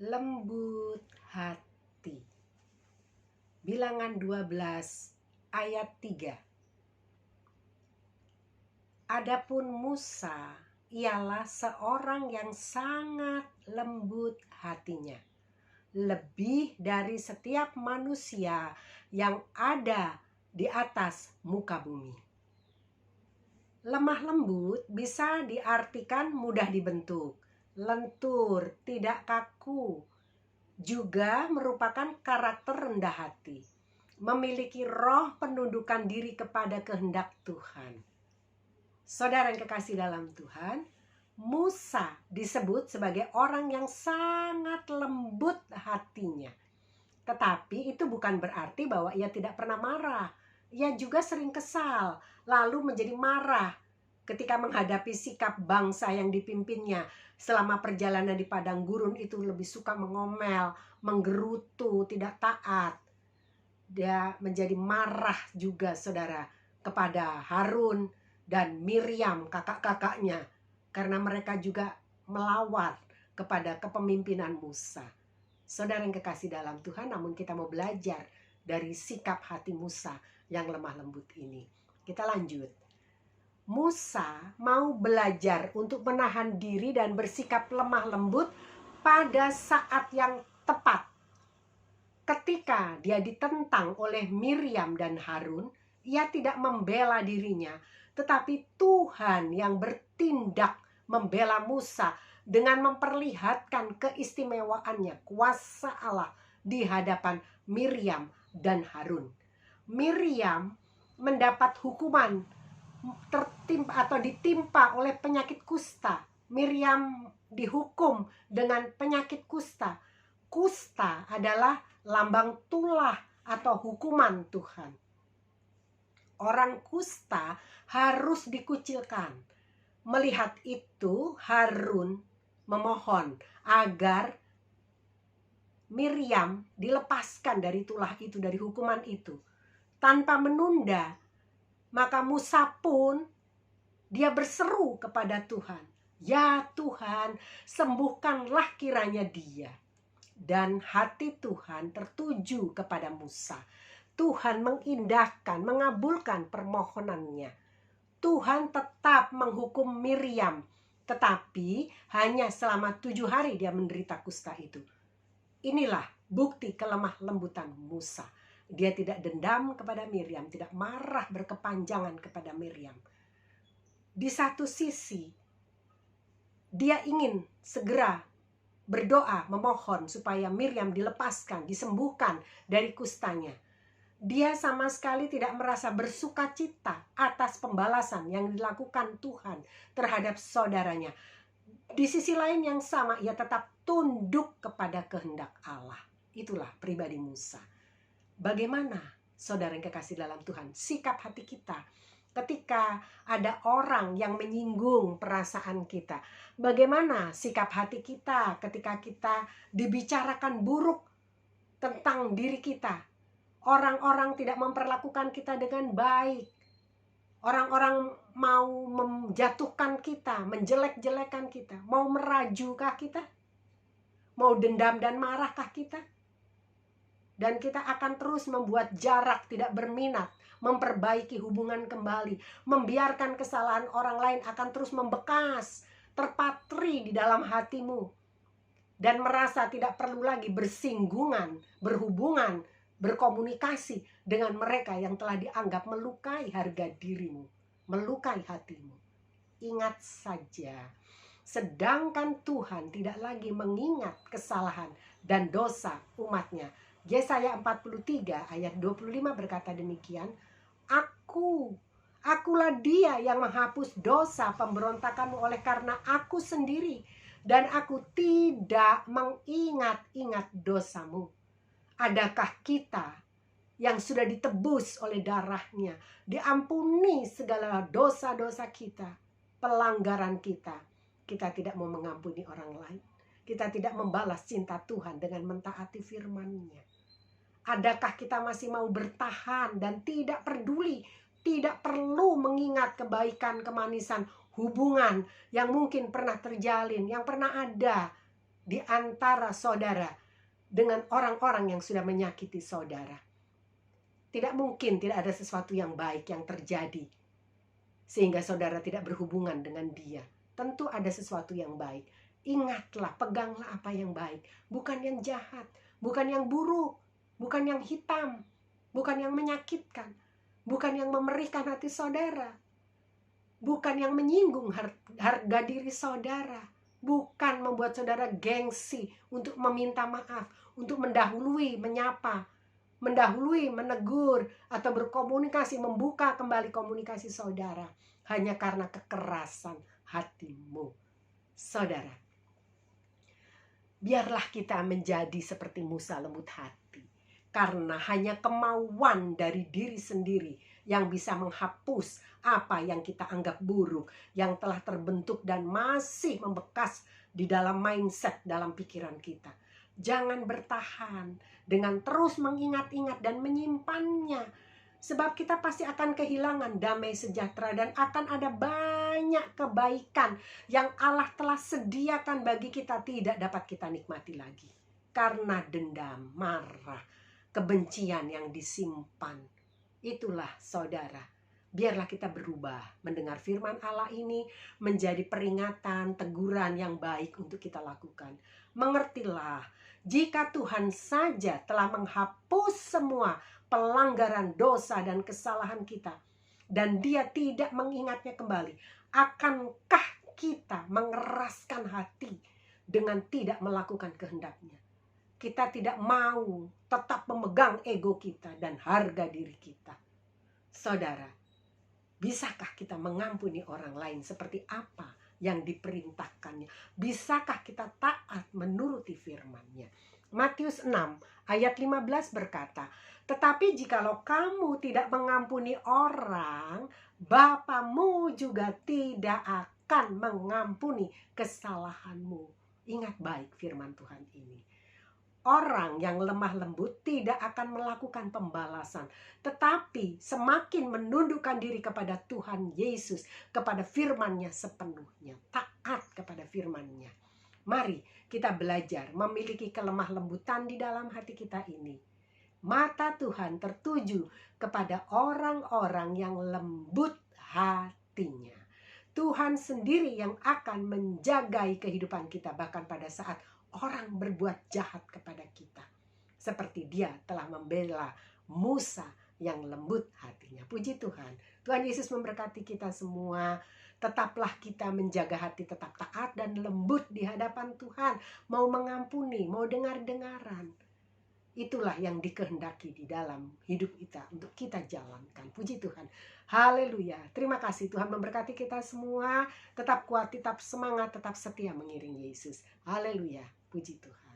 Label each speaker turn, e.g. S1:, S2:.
S1: lembut hati. Bilangan 12 ayat 3. Adapun Musa ialah seorang yang sangat lembut hatinya, lebih dari setiap manusia yang ada di atas muka bumi. Lemah lembut bisa diartikan mudah dibentuk, lentur, tidak kaku, juga merupakan karakter rendah hati, memiliki roh penundukan diri kepada kehendak Tuhan. Saudara yang kekasih dalam Tuhan, Musa disebut sebagai orang yang sangat lembut hatinya. Tetapi itu bukan berarti bahwa ia tidak pernah marah. Ia juga sering kesal, lalu menjadi marah ketika menghadapi sikap bangsa yang dipimpinnya. Selama perjalanan di padang gurun itu lebih suka mengomel, menggerutu, tidak taat. Dia menjadi marah juga, saudara, kepada Harun dan Miriam, kakak-kakaknya, karena mereka juga melawan kepada kepemimpinan Musa. Saudara yang kekasih dalam Tuhan, namun kita mau belajar dari sikap hati Musa yang lemah lembut ini. Kita lanjut. Musa mau belajar untuk menahan diri dan bersikap lemah lembut pada saat yang tepat. Ketika dia ditentang oleh Miriam dan Harun, ia tidak membela dirinya, tetapi Tuhan yang bertindak membela Musa dengan memperlihatkan keistimewaannya, kuasa Allah di hadapan Miriam dan Harun. Miriam mendapat hukuman ditimpa oleh penyakit kusta. Miriam dihukum dengan penyakit kusta. Kusta adalah lambang tulah atau hukuman Tuhan. Orang kusta harus dikucilkan. Melihat itu, Harun memohon agar Miriam dilepaskan dari tulah itu, dari hukuman itu. Tanpa menunda, maka Musa pun dia berseru kepada Tuhan, "Ya Tuhan, sembuhkanlah kiranya dia." Dan hati Tuhan tertuju kepada Musa. Tuhan mengindahkan, mengabulkan permohonannya. Tuhan tetap menghukum Miriam, tetapi hanya selama 7 hari dia menderita kusta itu. Inilah bukti kelemah lembutan Musa. Dia tidak dendam kepada Miriam, tidak marah berkepanjangan kepada Miriam. Di satu sisi, dia ingin segera berdoa, memohon supaya Miriam dilepaskan, disembuhkan dari kustanya. Dia sama sekali tidak merasa bersuka cita atas pembalasan yang dilakukan Tuhan terhadap saudaranya. Di sisi lain yang sama, ia tetap tunduk kepada kehendak Allah. Itulah pribadi Musa. Bagaimana, saudara yang kekasih dalam Tuhan, sikap hati kita ketika ada orang yang menyinggung perasaan kita? Bagaimana sikap hati kita ketika kita dibicarakan buruk tentang diri kita? Orang-orang tidak memperlakukan kita dengan baik. Orang-orang mau menjatuhkan kita, menjelek-jelekan kita. Mau merajukah kita? Mau dendam dan marahkah kita? Dan kita akan terus membuat jarak, tidak berminat, memperbaiki hubungan kembali. Membiarkan kesalahan orang lain akan terus membekas, terpatri di dalam hatimu. Dan merasa tidak perlu lagi bersinggungan, berhubungan, berkomunikasi dengan mereka yang telah dianggap melukai harga dirimu, melukai hatimu. Ingat saja, sedangkan Tuhan tidak lagi mengingat kesalahan dan dosa umatnya. Yesaya 43 ayat 25 berkata demikian, Akulah dia yang menghapus dosa pemberontakanmu oleh karena aku sendiri, dan aku tidak mengingat-ingat dosamu. Adakah kita yang sudah ditebus oleh darahnya, diampuni segala dosa-dosa kita, pelanggaran kita, kita tidak mau mengampuni orang lain, kita tidak membalas cinta Tuhan dengan mentaati firman-Nya? Adakah kita masih mau bertahan dan tidak peduli, tidak perlu mengingat kebaikan, kemanisan, hubungan yang mungkin pernah terjalin, yang pernah ada di antara saudara dengan orang-orang yang sudah menyakiti saudara. Tidak mungkin tidak ada sesuatu yang baik yang terjadi sehingga saudara tidak berhubungan dengan dia. Tentu ada sesuatu yang baik. Ingatlah, peganglah apa yang baik, bukan yang jahat, bukan yang buruk, bukan yang hitam, bukan yang menyakitkan, bukan yang memerihkan hati saudara, bukan yang menyinggung harga diri saudara, bukan membuat saudara gengsi untuk meminta maaf, untuk mendahului menyapa, mendahului menegur, atau berkomunikasi, membuka kembali komunikasi saudara hanya karena kekerasan hatimu. Saudara, biarlah kita menjadi seperti Musa, lembut hati, karena hanya kemauan dari diri sendiri yang bisa menghapus apa yang kita anggap buruk, yang telah terbentuk dan masih membekas di dalam mindset, dalam pikiran kita. Jangan bertahan dengan terus mengingat-ingat dan menyimpannya, sebab kita pasti akan kehilangan damai sejahtera dan akan ada banyak kebaikan yang Allah telah sediakan bagi kita tidak dapat kita nikmati lagi. Karena dendam, marah, kebencian yang disimpan. Itulah saudara, biarlah kita berubah mendengar firman Allah ini menjadi peringatan, teguran yang baik untuk kita lakukan. Mengertilah, jika Tuhan saja telah menghapus semua pelanggaran, dosa, dan kesalahan kita, dan Dia tidak mengingatnya kembali, akankah kita mengeraskan hati dengan tidak melakukan kehendaknya? Kita tidak mau tetap memegang ego kita dan harga diri kita. Saudara, bisakah kita mengampuni orang lain seperti apa yang diperintahkannya? Bisakah kita taat menuruti firman-Nya? Matius 6 ayat 15 berkata, tetapi jikalau kamu tidak mengampuni orang, Bapamu juga tidak akan mengampuni kesalahanmu. Ingat baik firman Tuhan ini. Orang yang lemah lembut tidak akan melakukan pembalasan, tetapi semakin menundukkan diri kepada Tuhan Yesus, kepada firman-Nya sepenuhnya, taat kepada firman-Nya. Mari kita belajar memiliki kelemah lembutan di dalam hati kita ini. Mata Tuhan tertuju kepada orang-orang yang lembut hatinya. Tuhan sendiri yang akan menjagai kehidupan kita bahkan pada saat orang berbuat jahat kepada kita, seperti Dia telah membela Musa yang lembut hatinya. Puji Tuhan. Tuhan Yesus memberkati kita semua. Tetaplah kita menjaga hati tetap taat dan lembut di hadapan Tuhan. Mau mengampuni, mau dengar-dengaran. Itulah yang dikehendaki di dalam hidup kita untuk kita jalankan. Puji Tuhan. Haleluya. Terima kasih, Tuhan memberkati kita semua. Tetap kuat, tetap semangat, tetap setia mengiring Yesus. Haleluya. Puji Tuhan.